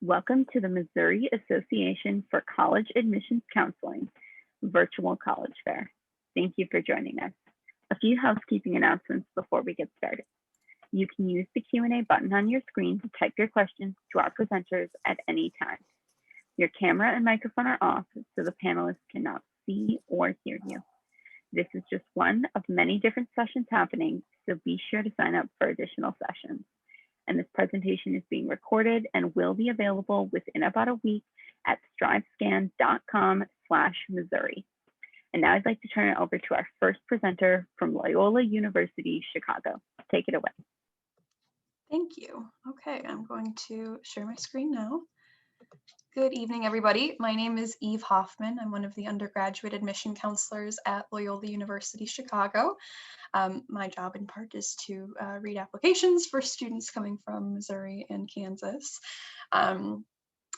Welcome to the Missouri Association for College Admissions Counseling Virtual College Fair. Thank you for joining us. A few housekeeping announcements before we get started. You can use the Q&A button on your screen to type your questions to our presenters at any time. Your camera and microphone are off, so the panelists cannot see or hear you. This is just one of many different sessions happening, so be sure to sign up for additional sessions. And this presentation is being recorded and will be available within about a week at strivescan.com/Missouri. And now I'd like to turn it over to our first presenter from Loyola University, Chicago. Take it away. Thank you. Okay, I'm going to share my screen now. Good evening, everybody. My name is Eve Hoffman. I'm one of the undergraduate admission counselors at Loyola University, Chicago. My job in part is to read applications for students coming from Missouri and Kansas. In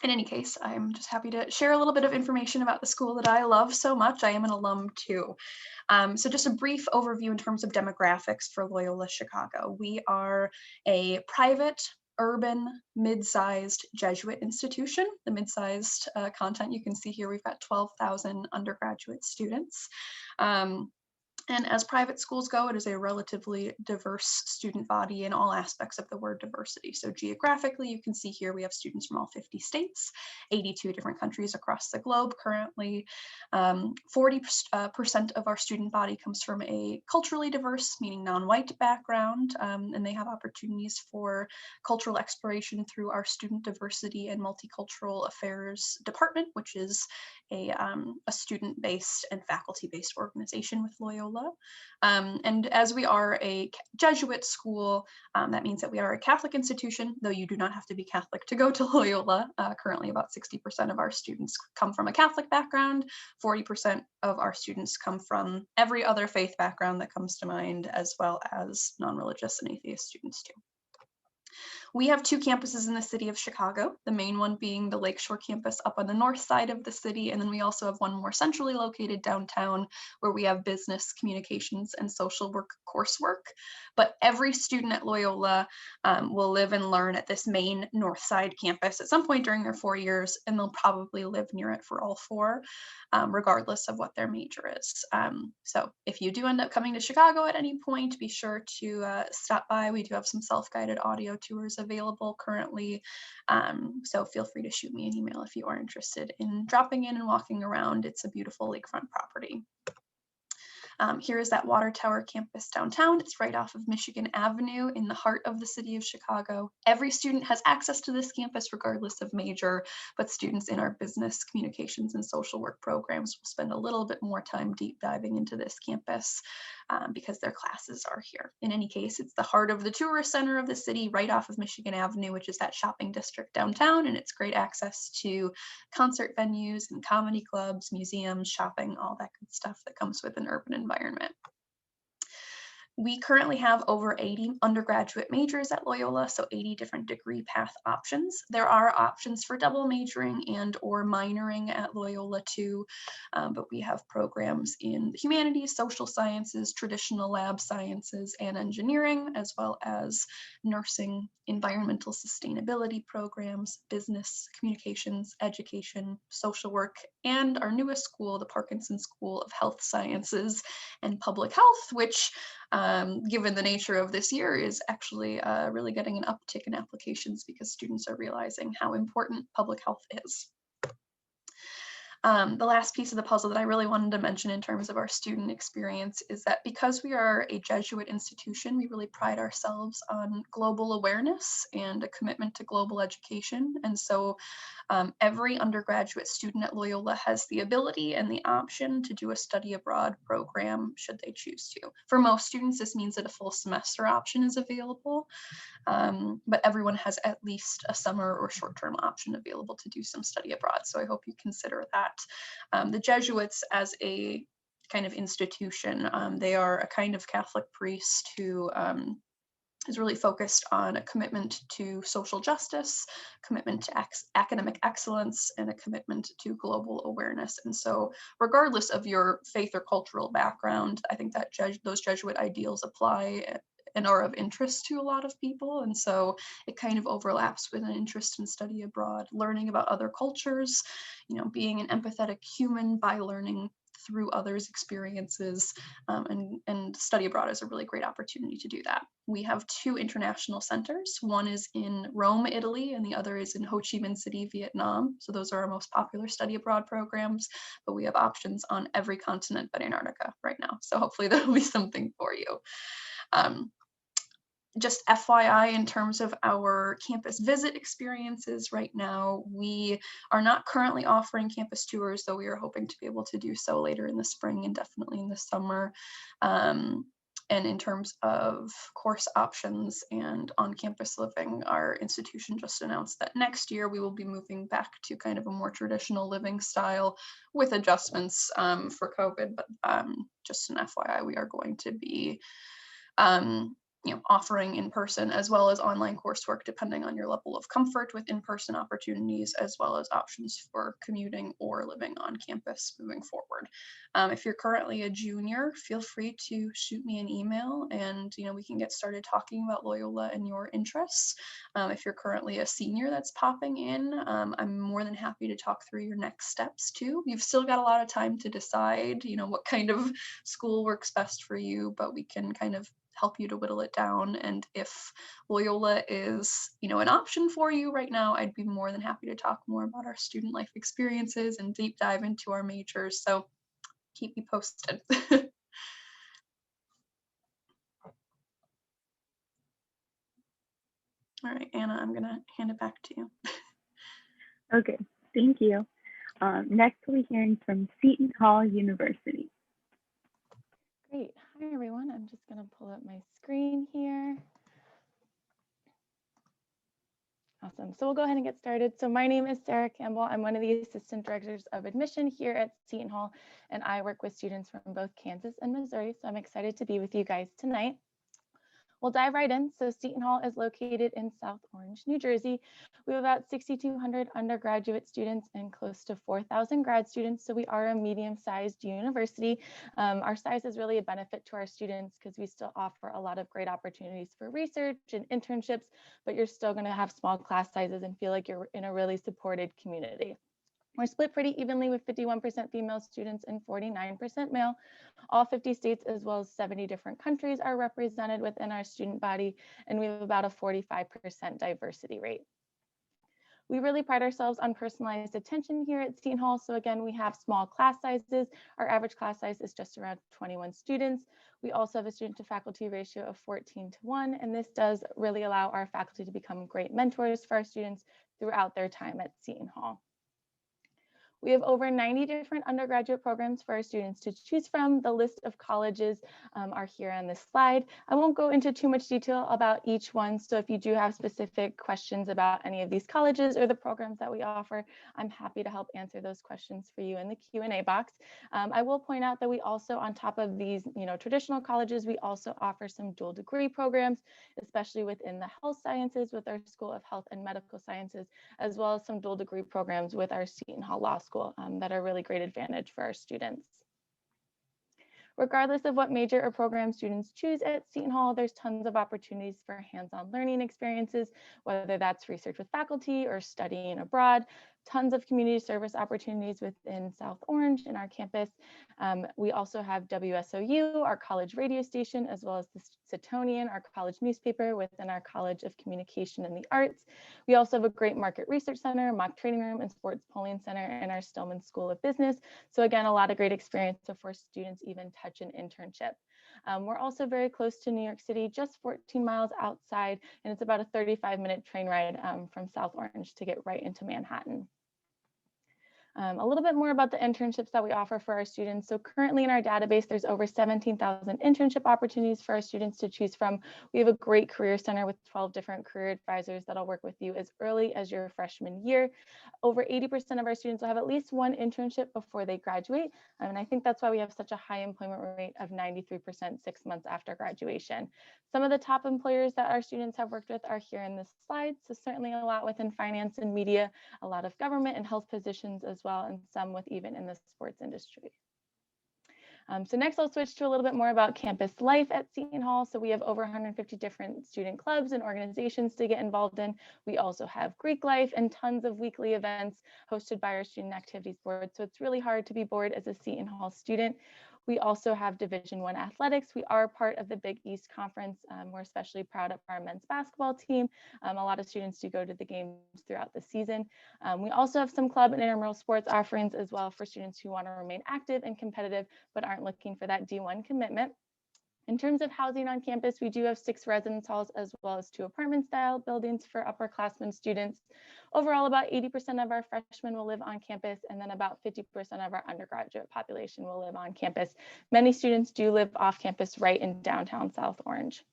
any case, I'm just happy to share a little bit of information about the school that I love so much. I am an alum too. So just a brief overview in terms of demographics for Loyola Chicago. We are a private, urban, mid-sized Jesuit institution. The mid-sized content you can see here, we've got 12,000 undergraduate students. And as private schools go, it is a relatively diverse student body in all aspects of the word diversity. So geographically, you can see here we have students from all 50 states, 82 different countries across the globe currently. 40% of our student body comes from a culturally diverse, meaning non-white background, and they have opportunities for cultural exploration through our Student Diversity and Multicultural Affairs Department, which is a student-based and faculty-based organization with Loyola. And as we are a Jesuit school, that means that we are a Catholic institution, though you do not have to be Catholic to go to Loyola. Currently, about 60% of our students come from a Catholic background, 40% of our students come from every other faith background that comes to mind, as well as non-religious and atheist students too. We have two campuses in the city of Chicago, the main one being the Lakeshore campus up on the north side of the city, and then we also have one more centrally located downtown where we have business, communications, and social work coursework. But every student at Loyola will live and learn at this main north side campus at some point during their 4 years, and they'll probably live near it for all four, regardless of what their major is. So if you do end up coming to Chicago at any point, be sure to stop by. We do have some self-guided audio tours available currently. So feel free to shoot me an email if you are interested in dropping in and walking around. It's a beautiful lakefront property. Here is that Water Tower campus downtown. It's right off of Michigan Avenue in the heart of the city of Chicago. Every student has access to this campus regardless of major, but students in our business, communications, and social work programs will spend a little bit more time deep diving into this campus because their classes are here. In any case, it's the heart of the tourist center of the city, right off of Michigan Avenue, which is that shopping district downtown, and it's great access to concert venues and comedy clubs, museums, shopping, all that good stuff that comes with an urban environment. We currently have over 80 undergraduate majors at Loyola, so 80 different degree path options. There are options for double majoring and or minoring at Loyola too, but we have programs in the humanities, social sciences, traditional lab sciences, and engineering, as well as nursing, environmental sustainability programs, business, communications, education, social work, and our newest school, the Parkinson School of Health Sciences and Public Health, which given the nature of this year is actually really getting an uptick in applications because students are realizing how important public health is. The last piece of the puzzle that I really wanted to mention in terms of our student experience is that because we are a Jesuit institution, we really pride ourselves on global awareness and a commitment to global education. And so every undergraduate student at Loyola has the ability and the option to do a study abroad program should they choose to. For most students, this means that a full semester option is available, but everyone has at least a summer or short-term option available to do some study abroad. So I hope you consider that. The Jesuits as a kind of institution, they are a kind of Catholic priest who is really focused on a commitment to social justice, commitment to academic excellence, and a commitment to global awareness. And so regardless of your faith or cultural background, I think that those Jesuit ideals apply and are of interest to a lot of people. And so it kind of overlaps with an interest in study abroad, learning about other cultures, being an empathetic human by learning through others' experiences, and study abroad is a really great opportunity to do that. We have 2 international centers. One is in Rome, Italy, and the other is in Ho Chi Minh City, Vietnam. So those are our most popular study abroad programs, but we have options on every continent but Antarctica right now. So hopefully that'll be something for you. Just FYI, in terms of our campus visit experiences right now, we are not currently offering campus tours, though we are hoping to be able to do so later in the spring and definitely in the summer. And in terms of course options and on-campus living, our institution just announced that next year we will be moving back to kind of a more traditional living style with adjustments for COVID. But just an FYI, we are going to be offering in-person as well as online coursework, depending on your level of comfort with in-person opportunities, as well as options for commuting or living on campus moving forward. If you're currently a junior, feel free to shoot me an email and we can get started talking about Loyola and your interests. If you're currently a senior that's popping in, I'm more than happy to talk through your next steps too. You've still got a lot of time to decide, what kind of school works best for you, but we can kind of help you to whittle it down. And if Loyola is, an option for you right now, I'd be more than happy to talk more about our student life experiences and deep dive into our majors. So keep me posted. All right, Anna, I'm gonna hand it back to you. Okay, thank you. Next, we'll be hearing from Seton Hall University. Great. Hi, everyone. I'm just going to pull up my screen here. Awesome. So we'll go ahead and get started. So my name is Sarah Campbell. I'm one of the assistant directors of admission here at Seton Hall, and I work with students from both Kansas and Missouri. So I'm excited to be with you guys tonight. We'll dive right in. So Seton Hall is located in South Orange, New Jersey. We have about 6,200 undergraduate students and close to 4,000 grad students. So we are a medium-sized university. Our size is really a benefit to our students because we still offer a lot of great opportunities for research and internships, but you're still going to have small class sizes and feel like you're in a really supported community. We're split pretty evenly with 51% female students and 49% male. All 50 states as well as 70 different countries are represented within our student body, and we have about a 45% diversity rate. We really pride ourselves on personalized attention here at Seton Hall. So again, we have small class sizes. Our average class size is just around 21 students. We also have a student to faculty ratio of 14:1, and this does really allow our faculty to become great mentors for our students throughout their time at Seton Hall. We have over 90 different undergraduate programs for our students to choose from. The list of colleges are here on this slide. I won't go into too much detail about each one. So if you do have specific questions about any of these colleges or the programs that we offer, I'm happy to help answer those questions for you in the Q&A box. I will point out that we also, on top of these, traditional colleges, we also offer some dual degree programs, especially within the health sciences with our School of Health and Medical Sciences, as well as some dual degree programs with our Seton Hall Law School. That are really great advantage for our students. Regardless of what major or program students choose at Seton Hall, there's tons of opportunities for hands-on learning experiences, whether that's research with faculty or studying abroad. Tons of community service opportunities within South Orange in our campus. We also have WSOU, our college radio station, as well as the Setonian, our college newspaper within our College of Communication and the Arts. We also have a great market research center, mock training room, and sports polling center in our Stillman School of Business. So again, a lot of great experience before students even touch an internship. We're also very close to New York City, just 14 miles outside, and it's about a 35-minute train ride from South Orange to get right into Manhattan. A little bit more about the internships that we offer for our students. So currently in our database, there's over 17,000 internship opportunities for our students to choose from. We have a great career center with 12 different career advisors that'll work with you as early as your freshman year. Over 80% of our students will have at least one internship before they graduate. And I think that's why we have such a high employment rate of 93% 6 months after graduation. Some of the top employers that our students have worked with are here in this slide. So certainly a lot within finance and media, a lot of government and health positions as well, and some with even in the sports industry. So next I'll switch to a little bit more about campus life at Seton Hall. So we have over 150 different student clubs and organizations to get involved in. We also have Greek life and tons of weekly events hosted by our student activities board. So it's really hard to be bored as a Seton Hall student. We also have Division I athletics. We are part of the Big East Conference. We're especially proud of our men's basketball team. A lot of students do go to the games throughout the season. We also have some club and intramural sports offerings as well for students who want to remain active and competitive, but aren't looking for that D1 commitment. In terms of housing on campus, we do have 6 residence halls as well as 2 apartment style buildings for upperclassmen students. Overall, about 80% of our freshmen will live on campus, and then about 50% of our undergraduate population will live on campus. Many students do live off campus right in downtown South Orange.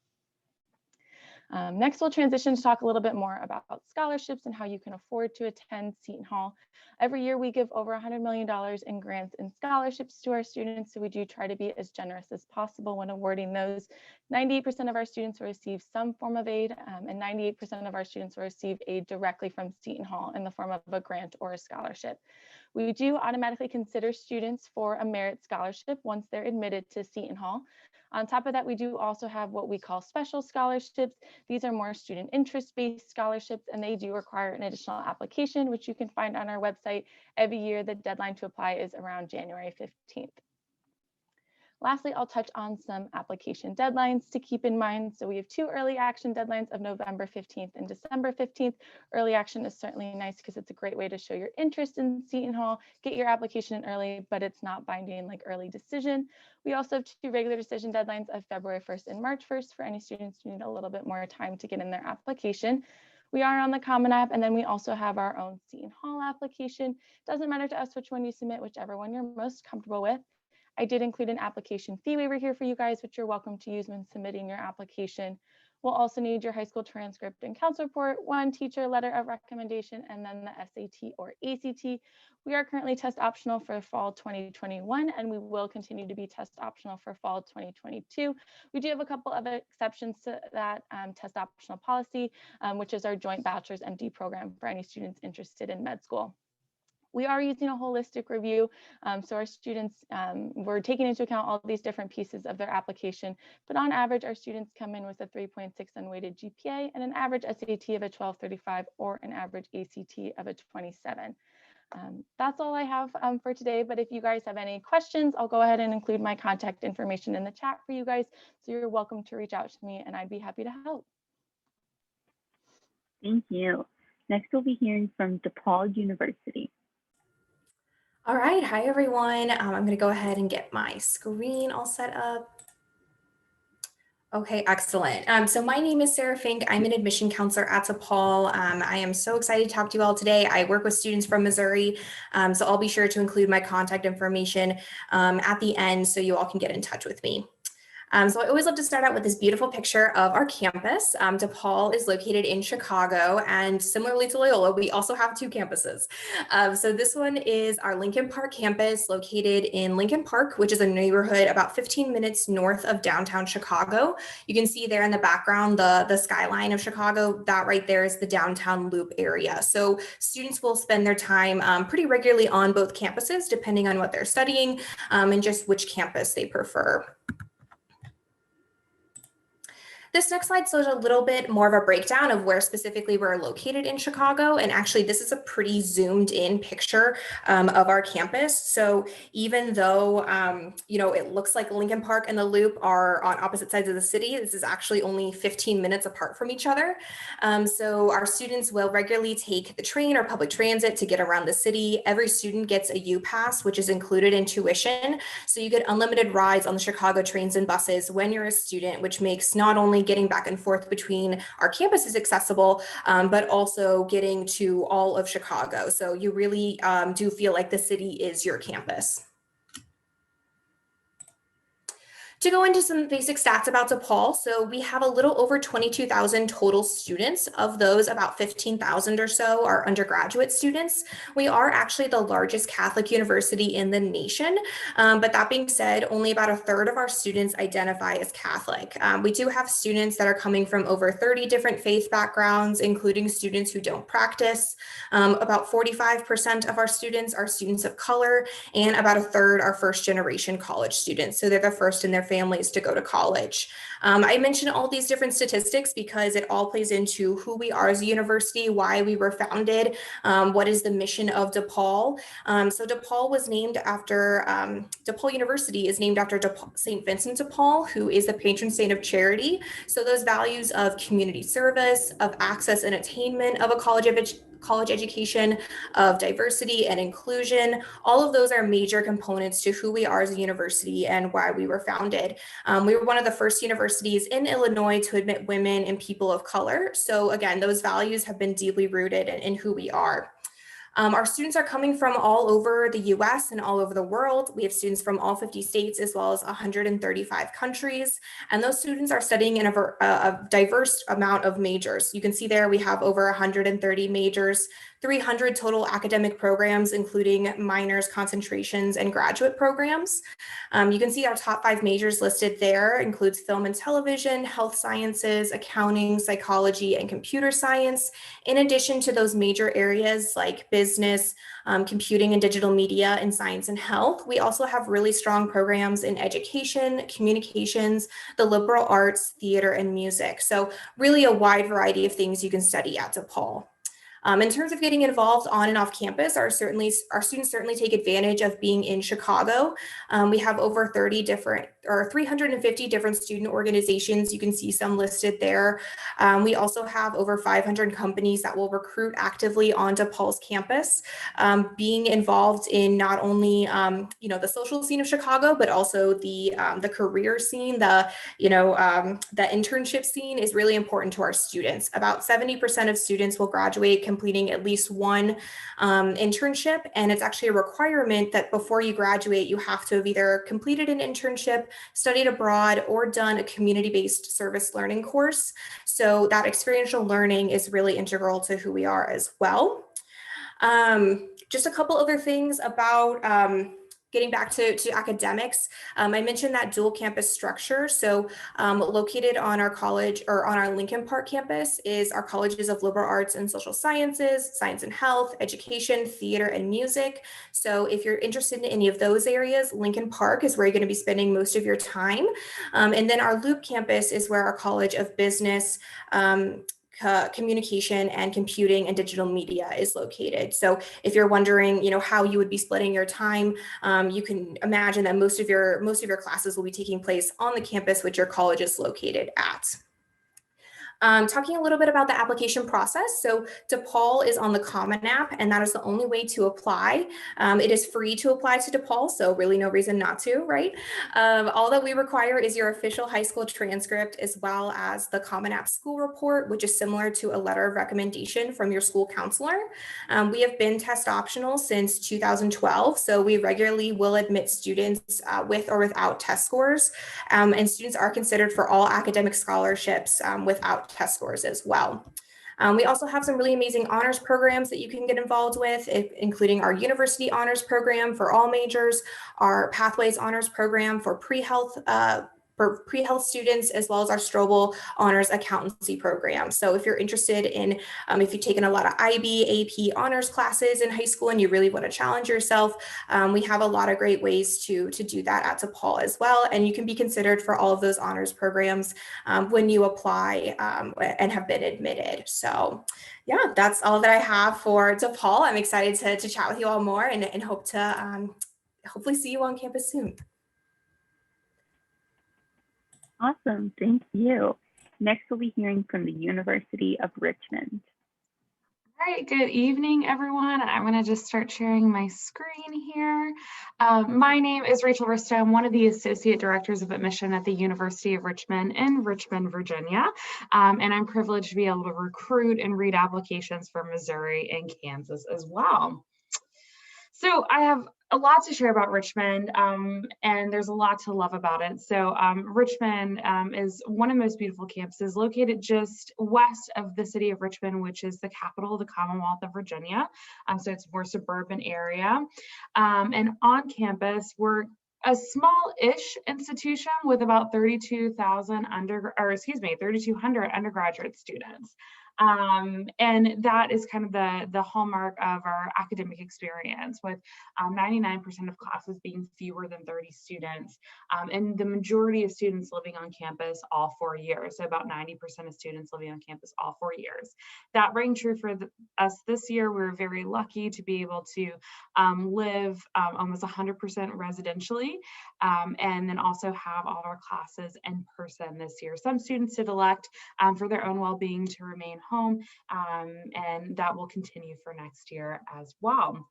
Next, we'll transition to talk a little bit more about scholarships and how you can afford to attend Seton Hall. Every year, we give over $100 million in grants and scholarships to our students, so we do try to be as generous as possible when awarding those. 98% of our students will receive some form of aid, and 98% of our students will receive aid directly from Seton Hall in the form of a grant or a scholarship. We do automatically consider students for a merit scholarship once they're admitted to Seton Hall. On top of that, we do also have what we call special scholarships. These are more student interest-based scholarships, and they do require an additional application, which you can find on our website. Every year, the deadline to apply is around January 15th. Lastly, I'll touch on some application deadlines to keep in mind. So we have 2 early action deadlines of November 15th and December 15th. Early action is certainly nice because it's a great way to show your interest in Seton Hall, get your application in early, but it's not binding like early decision. We also have 2 regular decision deadlines of February 1st and March 1st for any students who need a little bit more time to get in their application. We are on the Common App, and then we also have our own Seton Hall application. Doesn't matter to us which one you submit, whichever one you're most comfortable with. I did include an application fee waiver here for you guys, which you're welcome to use when submitting your application. We'll also need your high school transcript and council report, 1 teacher letter of recommendation, and then the SAT or ACT. We are currently test optional for fall 2021, and we will continue to be test optional for fall 2022. We do have a couple of exceptions to that test optional policy, which is our joint bachelor's MD program for any students interested in med school. We are using a holistic review, so our students, we're taking into account all these different pieces of their application, but on average, our students come in with a 3.6 unweighted GPA and an average SAT of a 1235 or an average ACT of a 27. That's all I have for today, but if you guys have any questions, I'll go ahead and include my contact information in the chat for you guys, so you're welcome to reach out to me and I'd be happy to help. Thank you. Next, we'll be hearing from DePaul University. All right, hi everyone. I'm going to go ahead and get my screen all set up. Okay, excellent. So my name is Sarah Fink. I'm an admission counselor at DePaul. I am so excited to talk to you all today. I work with students from Missouri, so I'll be sure to include my contact information at the end so you all can get in touch with me. So I always love to start out with this beautiful picture of our campus. DePaul is located in Chicago, and similarly to Loyola, we also have 2 campuses. So this one is our Lincoln Park campus located in Lincoln Park, which is a neighborhood about 15 minutes north of downtown Chicago. You can see there in the background, the skyline of Chicago. That right there is the downtown loop area. So students will spend their time pretty regularly on both campuses, depending on what they're studying and just which campus they prefer. This next slide shows a little bit more of a breakdown of where specifically we're located in Chicago. And actually, this is a pretty zoomed in picture of our campus. So even though, it looks like Lincoln Park and the Loop are on opposite sides of the city, this is actually only 15 minutes apart from each other. So our students will regularly take the train or public transit to get around the city. Every student gets a U-Pass, which is included in tuition. So you get unlimited rides on the Chicago trains and buses when you're a student, which makes not only getting back and forth between our campuses accessible, but also getting to all of Chicago. So you really do feel like the city is your campus. To go into some basic stats about DePaul, so we have a little over 22,000 total students. Of those, about 15,000 or so are undergraduate students. We are actually the largest Catholic university in the nation, but that being said, only about a third of our students identify as Catholic. We do have students that are coming from over 30 different faith backgrounds, including students who don't practice. About 45% of our students are students of color, and about a third are first-generation college students. So they're the first in their families to go to college. I mentioned all these different statistics because it all plays into who we are as a university, why we were founded, what is the mission of DePaul. So DePaul was named after, DePaul University is named after St. Vincent de Paul, who is the patron saint of charity. So those values of community service, of access and attainment of a college education, of diversity and inclusion, all of those are major components to who we are as a university and why we were founded. We were one of the first universities in Illinois to admit women and people of color. So again, those values have been deeply rooted in who we are. Our students are coming from all over the US and all over the world. We have students from all 50 states as well as 135 countries. And those students are studying in a diverse amount of majors. You can see there we have over 130 majors, 300 total academic programs, including minors, concentrations, and graduate programs. You can see our top 5 majors listed there includes film and television, health sciences, accounting, psychology, and computer science. In addition to those major areas like business, computing and digital media, and science and health, we also have really strong programs in education, communications, the liberal arts, theater, and music. So really a wide variety of things you can study at DePaul. In terms of getting involved on and off campus, our students certainly take advantage of being in Chicago. We have over 350 different student organizations. You can see some listed there. We also have over 500 companies that will recruit actively on DePaul's campus, being involved in not only the social scene of Chicago, but also the career scene, the internship scene is really important to our students. About 70% of students will graduate completing at least one internship, and it's actually a requirement that before you graduate, you have to have either completed an internship, studied abroad, or done a community-based service learning course. So that experiential learning is really integral to who we are as well. Just a couple other things about getting back to academics. I mentioned that dual campus structure. So located on our college, or on our Lincoln Park campus, is our colleges of liberal arts and social sciences, science and health, education, theater, and music. So if you're interested in any of those areas, Lincoln Park is where you're going to be spending most of your time. And then our Loop campus is where our College of Business, Communication and Computing and Digital Media is located. So if you're wondering, how you would be splitting your time, you can imagine that most of your classes will be taking place on the campus which your college is located at. Talking a little bit about the application process. So DePaul is on the Common App, and that is the only way to apply. It is free to apply to DePaul, so really no reason not to, right? All that we require is your official high school transcript, as well as the Common App school report, which is similar to a letter of recommendation from your school counselor. We have been test optional since 2012, so we regularly will admit students with or without test scores, and students are considered for all academic scholarships without test scores as well. We also have some really amazing honors programs that you can get involved with, including our university honors program for all majors, our Pathways honors program for pre-health students, as well as our Strobel honors accountancy program. So if you're interested in, if you've taken a lot of IB, AP honors classes in high school and you really want to challenge yourself, we have a lot of great ways to do that at DePaul as well. And you can be considered for all of those honors programs when you apply and have been admitted. So yeah, that's all that I have for DePaul. I'm excited to chat with you all more and hope to hopefully see you on campus soon. Awesome, thank you. Next, we'll be hearing from the University of Richmond. All right, good evening, everyone. I'm going to just start sharing my screen here. My name is Rachel Risto. I'm one of the Associate Directors of Admission at the University of Richmond in Richmond, Virginia. And I'm privileged to be able to recruit and read applications for Missouri and Kansas as well. So I have a lot to share about Richmond, and there's a lot to love about it. So Richmond is one of the most beautiful campuses, located just west of the city of Richmond, which is the capital of the Commonwealth of Virginia. So it's a more suburban area. And on campus, we're a small-ish institution with about 3,200 undergraduate students. And that is kind of the hallmark of our academic experience, with 99% of classes being fewer than 30 students, and the majority of students living on campus all 4 years. So about 90% of students living on campus all 4 years. That rang true for us this year. We were very lucky to be able to live almost 100% residentially, and then also have all of our classes in person this year. Some students did elect for their own well-being to remain home, and that will continue for next year as well.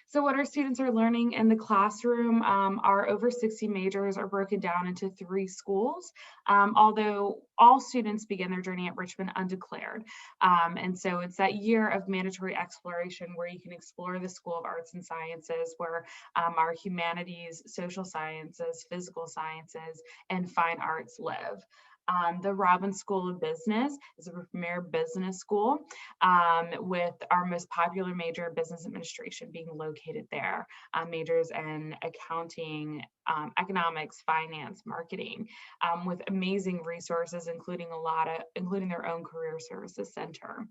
So what our students are learning in the classroom, our over 60 majors are broken down into 3 schools, although all students begin their journey at Richmond undeclared. And so it's that year of mandatory exploration where you can explore the School of Arts and Sciences, where our humanities, social sciences, physical sciences, and fine arts live. The Robbins School of Business is a premier business school, with our most popular major, business administration, being located there. Majors in accounting, economics, finance, marketing, with amazing resources, including their own career services center.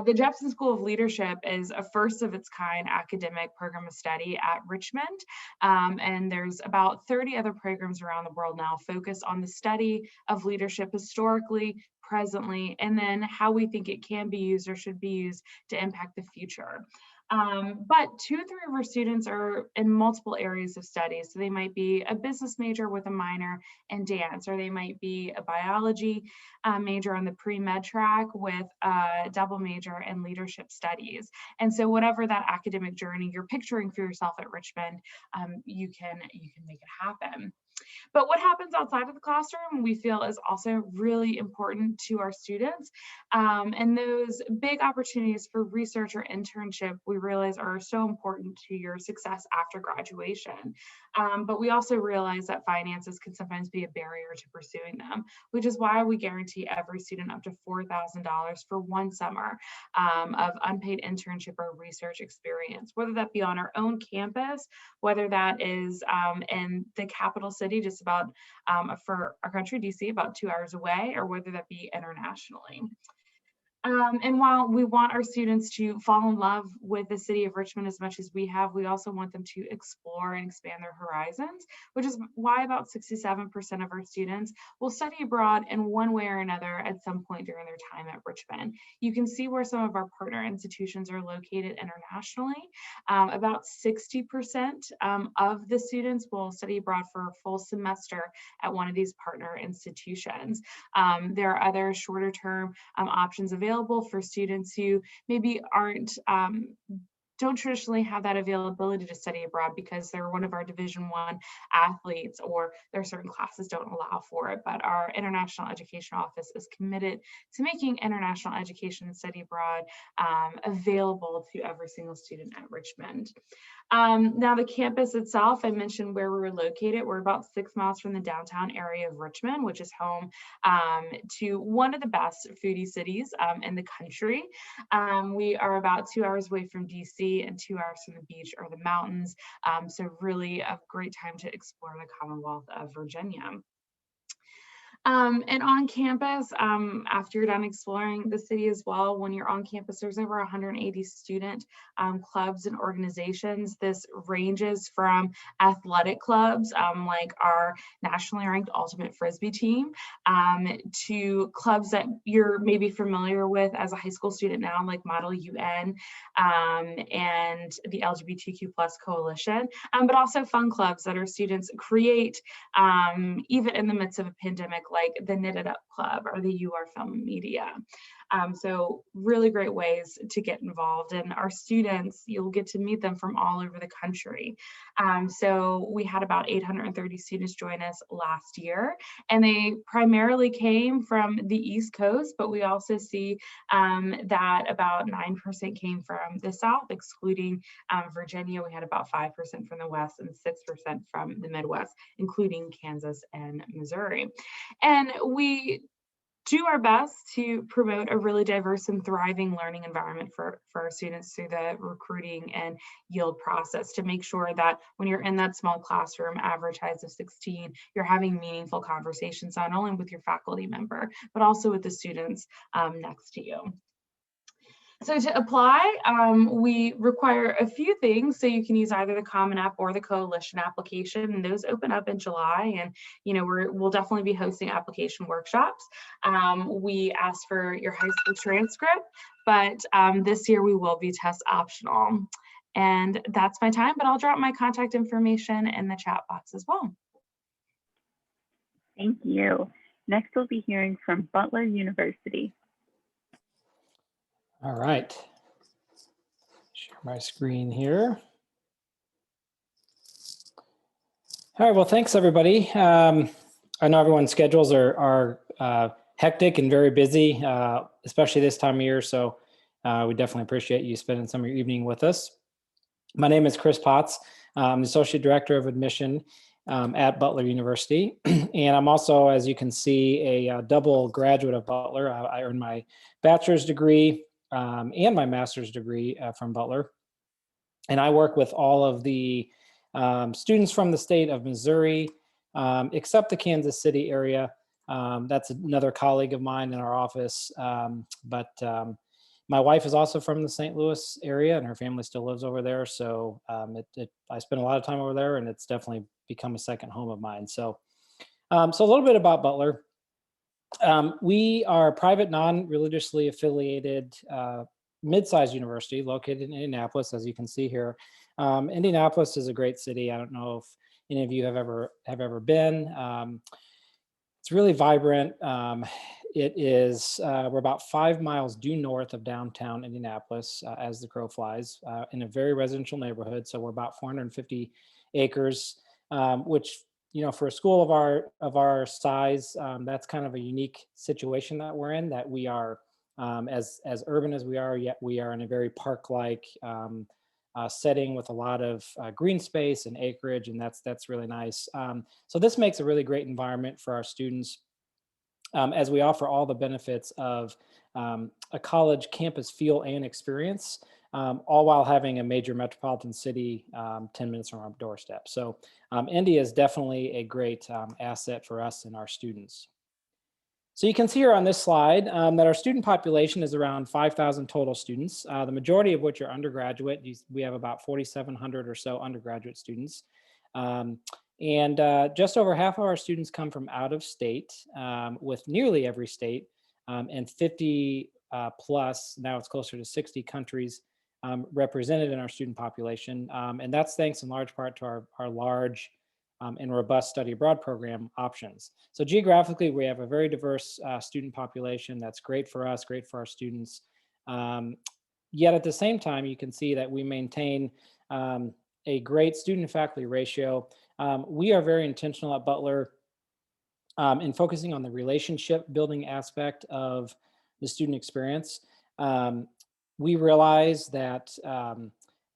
The Jepson School of Leadership is a first of its kind academic program of study at Richmond. And there's about 30 other programs around the world now focused on the study of leadership historically, presently, and then how we think it can be used or should be used to impact the future. But 2 or 3 of our students are in multiple areas of study. So they might be a business major with a minor in dance, or they might be a biology major on the pre-med track with a double major in leadership studies. And so whatever that academic journey you're picturing for yourself at Richmond, you can make it happen. But what happens outside of the classroom, we feel, is also really important to our students. And those big opportunities for research or internship, we realize, are so important to your success after graduation. But we also realize that finances can sometimes be a barrier to pursuing them, which is why we guarantee every student up to $4,000 for 1 summer of unpaid internship or research experience, whether that be on our own campus, whether that is in the capital city, just about for our country, DC, about 2 hours away, or whether that be internationally. And while we want our students to fall in love with the city of Richmond as much as we have, we also want them to explore and expand their horizons, which is why about 67% of our students will study abroad in one way or another at some point during their time at Richmond. You can see where some of our partner institutions are located internationally. About 60% of the students will study abroad for a full semester at one of these partner institutions. There are other shorter term options available for students who maybe don't traditionally have that availability to study abroad because they're one of our Division I athletes, or there are certain classes don't allow for it. But our International Education Office is committed to making international education and study abroad available to every single student at Richmond. Now the campus itself, I mentioned where we're located. We're about 6 miles from the downtown area of Richmond, which is home to one of the best foodie cities in the country. We are about 2 hours away from DC and 2 hours from the beach or the mountains. So really a great time to explore the Commonwealth of Virginia. And on campus, after you're done exploring the city as well, when you're on campus, there's over 180 student clubs and organizations. This ranges from athletic clubs, like our nationally ranked ultimate Frisbee team, to clubs that you're maybe familiar with as a high school student now, like Model UN and the LGBTQ+ Coalition, but also fun clubs that our students create even in the midst of a pandemic, like the Knitted Up Club or the You Are Film Media. So really great ways to get involved. And our students, you'll get to meet them from all over the country. So we had about 830 students join us last year, and they primarily came from the East Coast, but we also see that about 9% came from the South, excluding Virginia. We had about 5% from the West and 6% from the Midwest, including Kansas and Missouri. And we do our best to promote a really diverse and thriving learning environment for our students through the recruiting and yield process, to make sure that when you're in that small classroom, average size of 16, you're having meaningful conversations, not only with your faculty member, but also with the students next to you. So to apply, we require a few things. So you can use either the Common App or the Coalition application, and those open up in July. And we'll definitely be hosting application workshops. We ask for your high school transcript, but this year we will be test optional. And that's my time, but I'll drop my contact information in the chat box as well. Thank you. Next, we'll be hearing from Butler University. All right, share my screen here. All right, well, thanks everybody. I know everyone's schedules are hectic and very busy, especially this time of year. So we definitely appreciate you spending some of your evening with us. My name is Chris Potts. I'm the Associate Director of Admission at Butler University. And I'm also, as you can see, a double graduate of Butler. I earned my bachelor's degree and my master's degree from Butler. And I work with all of the students from the state of Missouri, except the Kansas City area. That's another colleague of mine in our office. My wife is also from the St. Louis area, and her family still lives over there. So I spend a lot of time over there, and it's definitely become a second home of mine. So a little bit about Butler. We are a private, non-religiously affiliated mid-sized university located in Indianapolis, as you can see here. Indianapolis is a great city. I don't know if any of you have ever been. It's really vibrant. It is, we're about 5 miles due north of downtown Indianapolis as the crow flies, in a very residential neighborhood. So we're about 450 acres, which, for a school of our size, that's kind of a unique situation that we're in, that we are as urban as we are, yet we are in a very park-like setting with a lot of green space and acreage, and that's really nice. So this makes a really great environment for our students, as we offer all the benefits of a college campus feel and experience, all while having a major metropolitan city 10 minutes from our doorstep. So Indy is definitely a great asset for us and our students. So you can see here on this slide that our student population is around 5,000 total students, the majority of which are undergraduate. We have about 4,700 or so undergraduate students. And just over half of our students come from out of state, with nearly every state, and 50 plus, now it's closer to 60 countries represented in our student population. And that's thanks in large part to our large and robust study abroad program options. So geographically, we have a very diverse student population. That's great for us, great for our students. Yet at the same time, you can see that we maintain a great student faculty ratio. We are very intentional at Butler in focusing on the relationship building aspect of the student experience. We realize that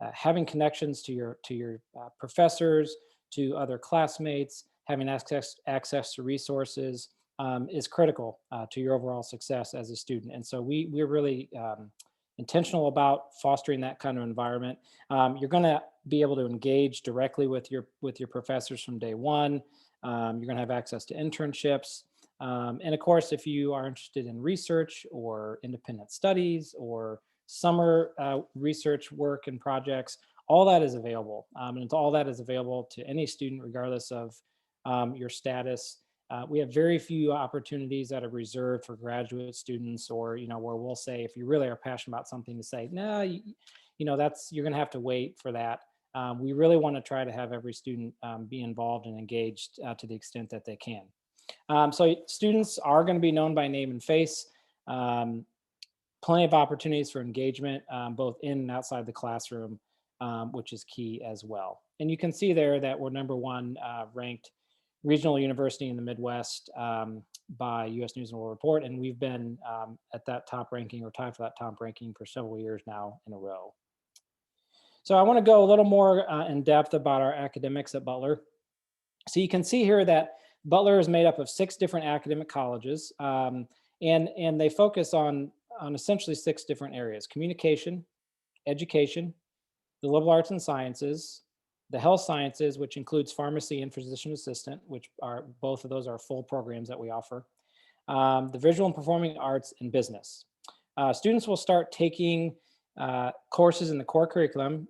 having connections to your professors, to other classmates, having access to resources is critical to your overall success as a student. And so we're really intentional about fostering that kind of environment. You're going to be able to engage directly with your professors from day one. You're going to have access to internships. And of course, if you are interested in research or independent studies or summer research work and projects, all that is available. And all that is available to any student, regardless of your status. We have very few opportunities that are reserved for graduate students, or where we'll say, if you really are passionate about something, to say, no, you're going to have to wait for that. We really want to try to have every student be involved and engaged to the extent that they can. So students are going to be known by name and face. plenty of opportunities for engagement, both in and outside the classroom, which is key as well. And you can see there that we're #1 ranked regional university in the Midwest by US News and World Report. And we've been at that top ranking or tied for that top ranking for several years now in a row. So I want to go a little more in depth about our academics at Butler. So you can see here that Butler is made up of 6 different academic colleges, and they focus on essentially 6 different areas: communication, education, the liberal arts and sciences, the health sciences, which includes pharmacy and physician assistant, which are both of those are full programs that we offer, the visual and performing arts, and business. Students will start taking courses in the core curriculum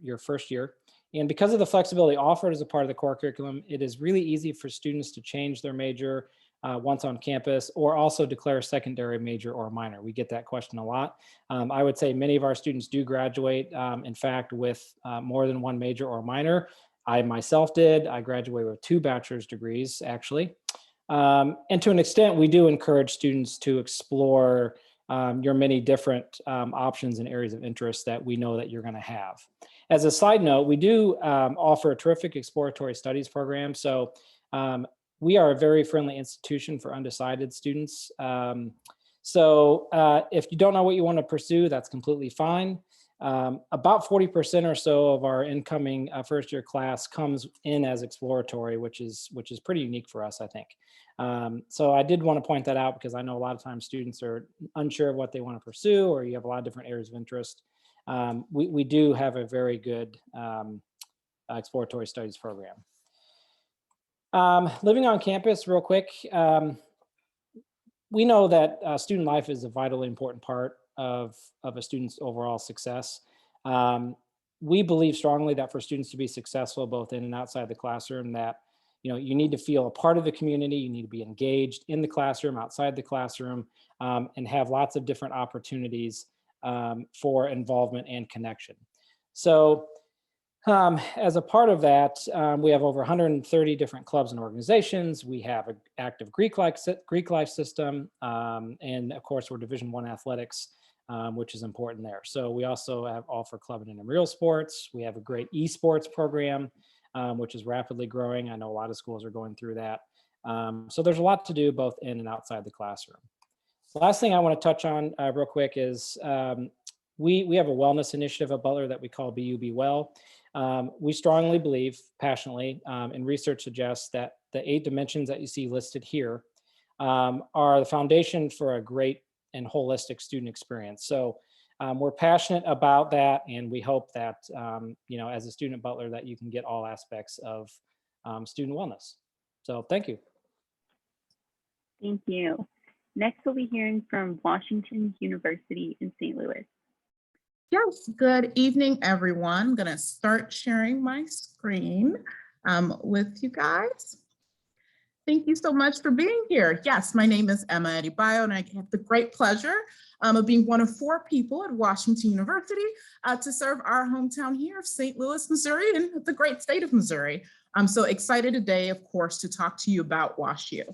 your first year. And because of the flexibility offered as a part of the core curriculum, it is really easy for students to change their major once on campus, or also declare a secondary major or minor. We get that question a lot. I would say many of our students do graduate, in fact, with more than 1 major or minor. I myself did. I graduated with 2 bachelor's degrees, actually. And to an extent, we do encourage students to explore your many different options and areas of interest that we know that you're going to have. As a side note, we do offer a terrific exploratory studies program. So we are a very friendly institution for undecided students. So if you don't know what you want to pursue, that's completely fine. About 40% or so of our incoming first year class comes in as exploratory, which is pretty unique for us, I think. So I did want to point that out because I know a lot of times students are unsure of what they want to pursue, or you have a lot of different areas of interest. We do have a very good exploratory studies program. Living on campus, real quick, we know that student life is a vitally important part of a student's overall success. We believe strongly that for students to be successful both in and outside the classroom, that you need to feel a part of the community, you need to be engaged in the classroom, outside the classroom, and have lots of different opportunities for involvement and connection. So as a part of that, we have over 130 different clubs and organizations. We have an active Greek life system, and of course we're Division I athletics, which is important there. So we also offer club and intramural sports. We have a great esports program, which is rapidly growing. I know a lot of schools are going through that. So there's a lot to do both in and outside the classroom. The last thing I want to touch on real quick is we have a wellness initiative at Butler that we call BU Be Well. We strongly believe, passionately, and research suggests that the 8 dimensions that you see listed here are the foundation for a great and holistic student experience. So we're passionate about that, and we hope that, as a student at Butler, that you can get all aspects of student wellness. So thank you. Thank you. Next, we'll be hearing from Washington University in St. Louis. Yes, good evening, everyone. I'm gonna start sharing my screen with you guys. Thank you so much for being here. Yes, my name is Emma Adebayo, and I have the great pleasure of being one of 4 people at Washington University to serve our hometown here of St. Louis, Missouri, and the great state of Missouri. I'm so excited today, of course, to talk to you about WashU.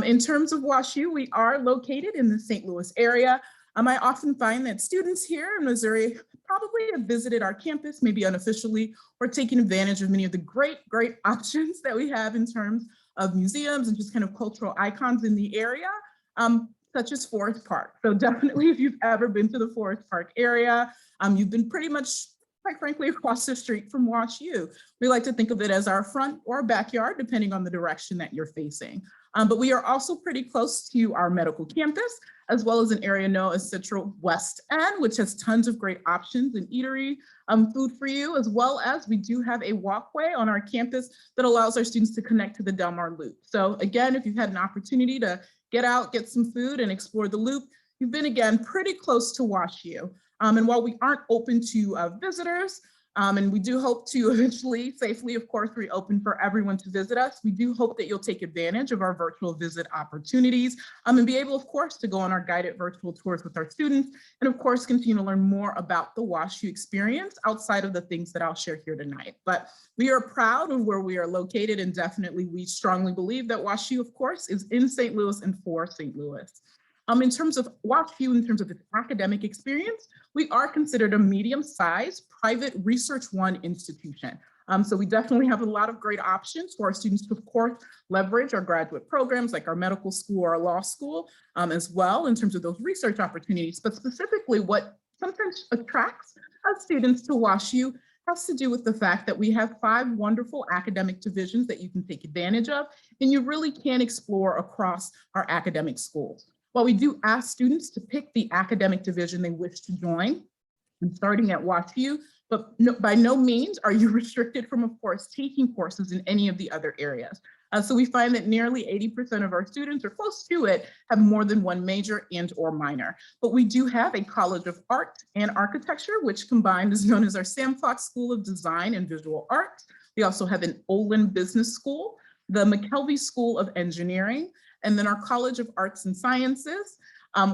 In terms of WashU, we are located in the St. Louis area. I often find that students here in Missouri probably have visited our campus, maybe unofficially, or taken advantage of many of the great options that we have in terms of museums and just kind of cultural icons in the area, such as Forest Park. So definitely, if you've ever been to the Forest Park area, you've been pretty much, quite frankly, across the street from WashU. We like to think of it as our front or backyard, depending on the direction that you're facing. But we are also pretty close to our medical campus, as well as an area known as Central West End, which has tons of great options and eatery food for you, as well as we do have a walkway on our campus that allows our students to connect to the Del Mar Loop. So again, if you've had an opportunity to get out, get some food and explore the Loop, you've been, again, pretty close to WashU. And while we aren't open to visitors, and we do hope to eventually safely, of course, reopen for everyone to visit us, we do hope that you'll take advantage of our virtual visit opportunities and be able, of course, to go on our guided virtual tours with our students, and of course, continue to learn more about the WashU experience outside of the things that I'll share here tonight. But we are proud of where we are located, and definitely we strongly believe that WashU, of course, is in St. Louis and for St. Louis. In terms of WashU, in terms of its academic experience, we are considered a medium-sized private Research One institution. So we definitely have a lot of great options for our students to, of course, leverage our graduate programs like our medical school or our law school as well in terms of those research opportunities. But specifically what sometimes attracts students to WashU has to do with the fact that we have 5 wonderful academic divisions that you can take advantage of, and you really can explore across our academic schools. While we do ask students to pick the academic division they wish to join, and starting at WashU, but by no means are you restricted from, of course, taking courses in any of the other areas. So we find that nearly 80% of our students, or close to it, have more than one major and or minor. But we do have a College of Art and Architecture, which combined is known as our Sam Fox School of Design and Visual Arts. We also have an Olin Business School, the McKelvey School of Engineering, and then our College of Arts and Sciences,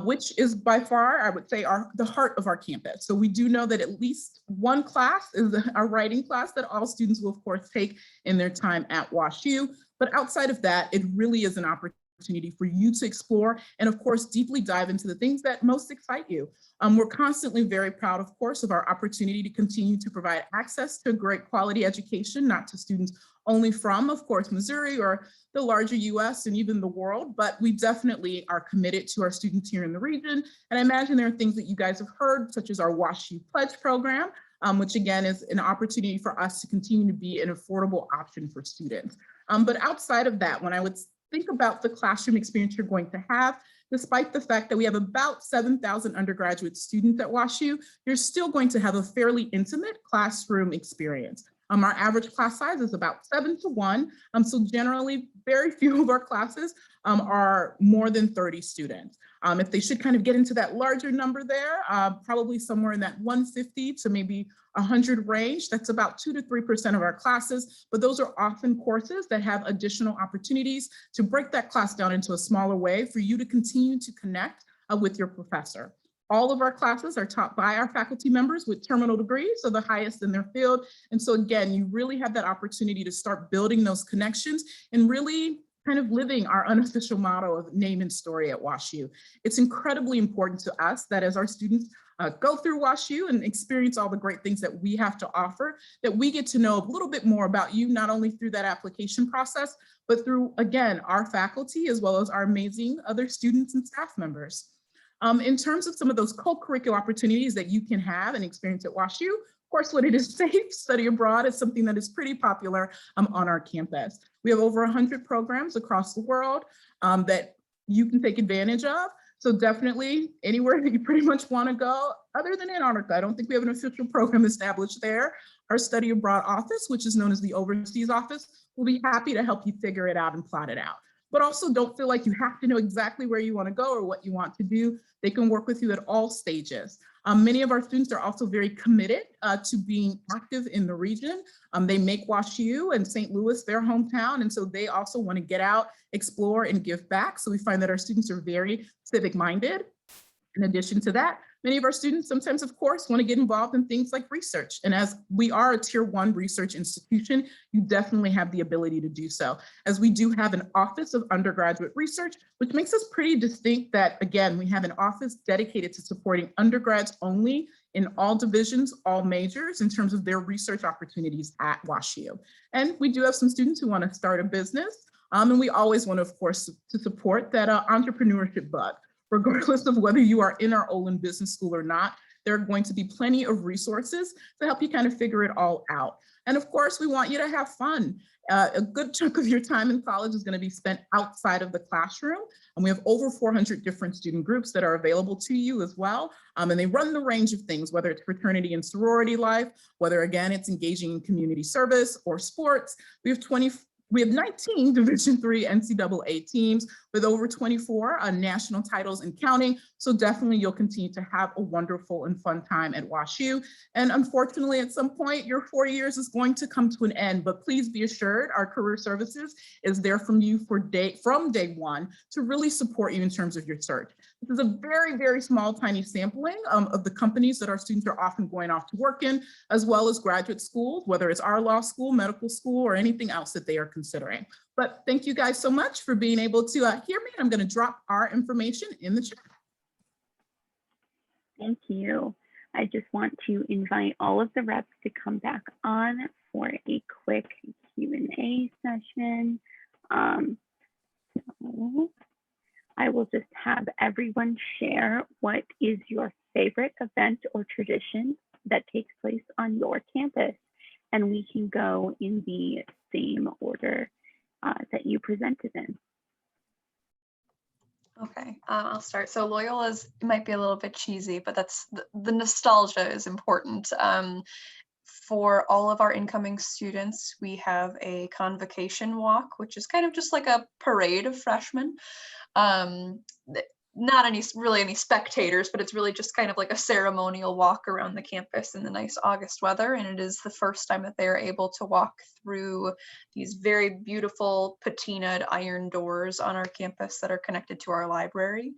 which is by far, I would say, the heart of our campus. So we do know that at least one class is our writing class that all students will, of course, take in their time at WashU. But outside of that, it really is an opportunity for you to explore and, of course, deeply dive into the things that most excite you. We're constantly very proud, of course, of our opportunity to continue to provide access to great quality education, not to students only from, of course, Missouri or the larger US and even the world, but we definitely are committed to our students here in the region. And I imagine there are things that you guys have heard, such as our WashU Pledge program, which again is an opportunity for us to continue to be an affordable option for students. But outside of that, when I would think about the classroom experience you're going to have, despite the fact that we have about 7,000 undergraduate students at WashU, you're still going to have a fairly intimate classroom experience. Our average class size is about 7 to 1. So generally, very few of our classes are more than 30 students. If they should kind of get into that larger number there, probably somewhere in that 150 to maybe 100 range, that's about 2 to 3% of our classes, but those are often courses that have additional opportunities to break that class down into a smaller way for you to continue to connect with your professor. All of our classes are taught by our faculty members with terminal degrees, so the highest in their field. And so again, you really have that opportunity to start building those connections and really kind of living our unofficial motto of name and story at WashU. It's incredibly important to us that as our students go through WashU and experience all the great things that we have to offer, that we get to know a little bit more about you, not only through that application process, but through, again, our faculty, as well as our amazing other students and staff members. In terms of some of those co-curricular opportunities that you can have and experience at WashU, of course, when it is safe, study abroad is something that is pretty popular on our campus. We have over 100 programs across the world that you can take advantage of. So definitely anywhere that you pretty much want to go, other than Antarctica. I don't think we have an official program established there. Our study abroad office, which is known as the Overseas Office, will be happy to help you figure it out and plot it out. But also don't feel like you have to know exactly where you want to go or what you want to do. They can work with you at all stages. Many of our students are also very committed to being active in the region. They make WashU and St. Louis their hometown, and so they also want to get out, explore, and give back. So we find that our students are very civic minded. In addition to that, many of our students sometimes, of course, want to get involved in things like research. And as we are a Tier 1 research institution, you definitely have the ability to do so. As we do have an Office of Undergraduate Research, which makes us pretty distinct that, again, we have an office dedicated to supporting undergrads only in all divisions, all majors, in terms of their research opportunities at WashU. And we do have some students who want to start a business. And we always want, of course, to support that entrepreneurship bug. Regardless of whether you are in our Olin Business School or not, there are going to be plenty of resources to help you kind of figure it all out. And of course, we want you to have fun. A good chunk of your time in college is going to be spent outside of the classroom. And we have over 400 different student groups that are available to you as well. And they run the range of things, whether it's fraternity and sorority life, whether again, it's engaging in community service or sports. We have 19 Division III NCAA teams with over 24 national titles and counting. So definitely you'll continue to have a wonderful and fun time at WashU. And unfortunately, at some point, your 4 years is going to come to an end, but please be assured our career services is there from you from day one to really support you in terms of your search. This is a very, very small, tiny sampling of the companies that our students are often going off to work in, as well as graduate schools, whether it's our law school, medical school, or anything else that they are considering. But thank you guys so much for being able to hear me. I'm going to drop our information in the chat. Thank you. I just want to invite all of the reps to come back on for a quick Q&A session. So I will just have everyone share what is your favorite event or tradition that takes place on your campus, and we can go in the same order that you presented in. Okay, I'll start. So Loyola's might be a little bit cheesy, but that's the nostalgia is important. For all of our incoming students, we have a convocation walk, which is kind of just like a parade of freshmen. Not really any spectators, but it's really just kind of like a ceremonial walk around the campus in the nice August weather. And it is the first time that they are able to walk through these very beautiful patinaed iron doors on our campus that are connected to our library.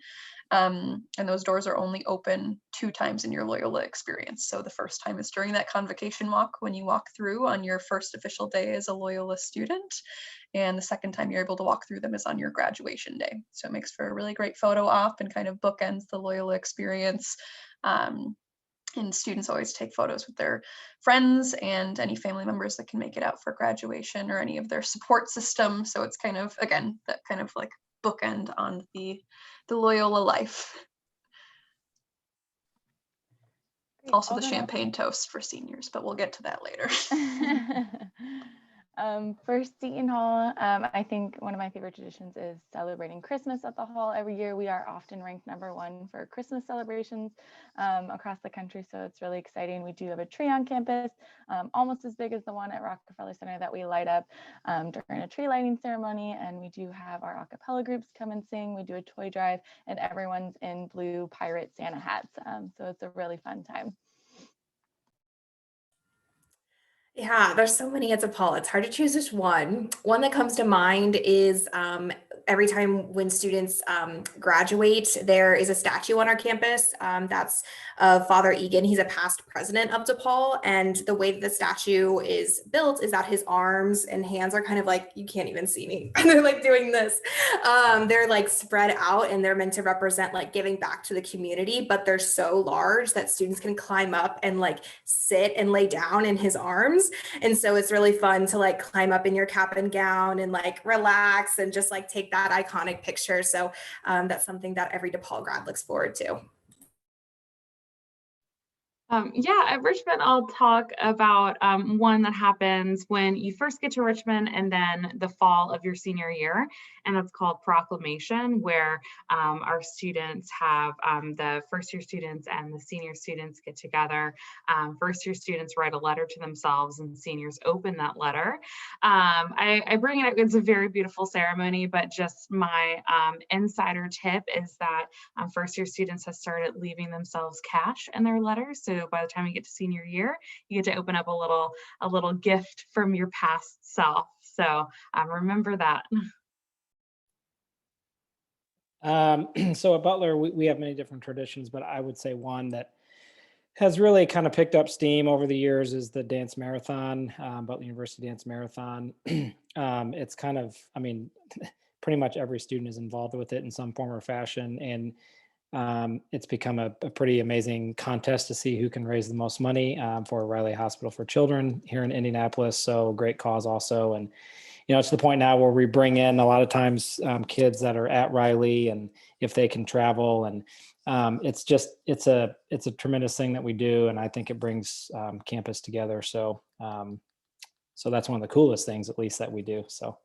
And those doors are only open 2 times in your Loyola experience. So the first time is during that convocation walk when you walk through on your first official day as a Loyola student. And the second time you're able to walk through them is on your graduation day. So it makes for a really great photo op and kind of bookends the Loyola experience. And students always take photos with their friends and any family members that can make it out for graduation or any of their support system. So it's kind of, again, that kind of like bookend on the Loyola life. Great. Also the I'll go next. champagne toast for seniors, but we'll get to that later. For Seton Hall, I think one of my favorite traditions is celebrating Christmas at the hall. Every year we are often ranked #1 for Christmas celebrations across the country, so it's really exciting. We do have a tree on campus, almost as big as the one at Rockefeller Center that we light up during a tree lighting ceremony, and we do have our a cappella groups come and sing. We do a toy drive, and everyone's in blue pirate Santa hats, so it's a really fun time. Yeah, there's so many at DePaul. It's hard to choose just one. One that comes to mind is every time when students graduate, there is a statue on our campus that's of Father Egan. He's a past president of DePaul. And the way that the statue is built is that his arms and hands are kind of like, you can't even see me. They're like doing this. They're like spread out and they're meant to represent like giving back to the community, but they're so large that students can climb up and like sit and lay down in his arms. And so it's really fun to like climb up in your cap and gown and like relax and just like take that iconic picture. So that's something that every DePaul grad looks forward to. Yeah, at Richmond, I'll talk about one that happens when you first get to Richmond and then the fall of your senior year, and that's called Proclamation, where our students have the first year students and the senior students get together. First year students write a letter to themselves and seniors open that letter. I bring it up, it's a very beautiful ceremony, but just my insider tip is that first year students have started leaving themselves cash in their letters. So by the time you get to senior year, you get to open up a little gift from your past self. So remember that. So at Butler, we have many different traditions, but I would say one that has really kind of picked up steam over the years is the dance marathon, Butler University Dance Marathon. It's kind of, I mean, pretty much every student is involved with it in some form or fashion. And it's become a pretty amazing contest to see who can raise the most money for Riley Hospital for Children here in Indianapolis. So great cause also. And, you know, it's to the point now where we bring in a lot of times kids that are at Riley and if they can travel, and it's a tremendous thing that we do. And I think it brings campus together. So, so that's one of the coolest things, at least, that we do. So.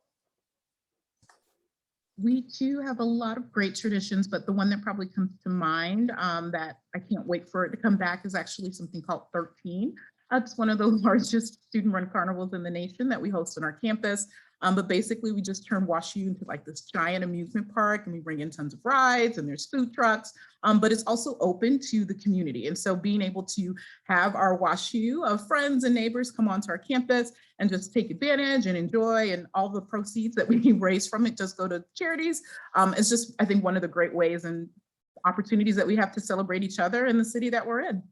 We do have a lot of great traditions, but the one that probably comes to mind that I can't wait for it to come back is actually something called 13. It's one of the largest student-run carnivals in the nation that we host on our campus. But basically, we just turn WashU into like this giant amusement park, and we bring in tons of rides, and there's food trucks, but it's also open to the community. And so being able to have our WashU of friends and neighbors come onto our campus and just take advantage and enjoy, and all the proceeds that we raise from it just go to charities. It's just, I think, one of the great ways and opportunities that we have to celebrate each other in the city that we're in.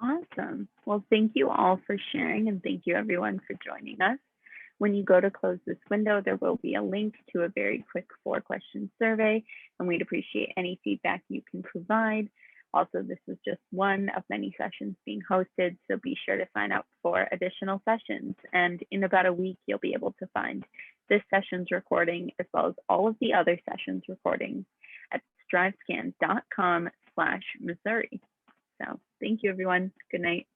Awesome. Well, thank you all for sharing, and thank you everyone for joining us. When you go to close this window, there will be a link to a very quick 4-question survey, and we'd appreciate any feedback you can provide. Also, this is just one of many sessions being hosted, so be sure to sign up for additional sessions. And in about a week, you'll be able to find this session's recording as well as all of the other sessions recordings at strivescan.com/Missouri. So thank you, everyone. Good night.